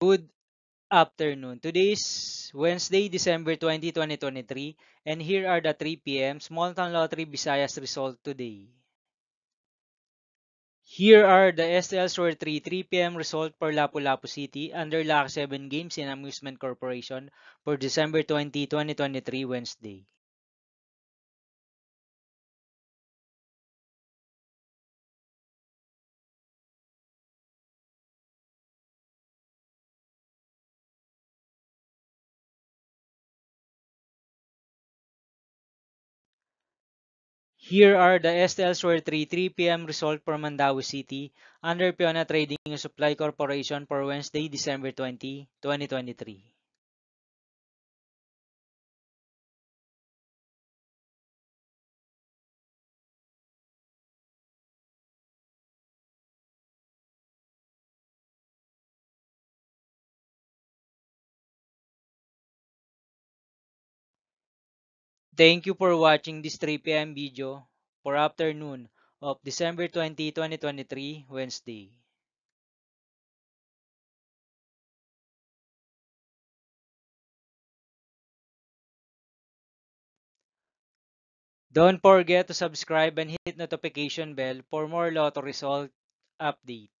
Good afternoon. Today is Wednesday, December 20, 2023, and here are the 3 p.m. Small Town Lottery Visayas result today. Here are the SL Store 3 p.m. result for Lapu-Lapu City under Lock 7 Games and Amusement Corporation for December 20, 2023, Wednesday. Here are the STL Store 3 p.m. result for Mandaue City under Piona Trading and Supply Corporation for Wednesday, December 20, 2023. Thank you for watching this 3 p.m. video for afternoon of December 20, 2023, Wednesday. Don't forget to subscribe and hit notification bell for more lotto result update.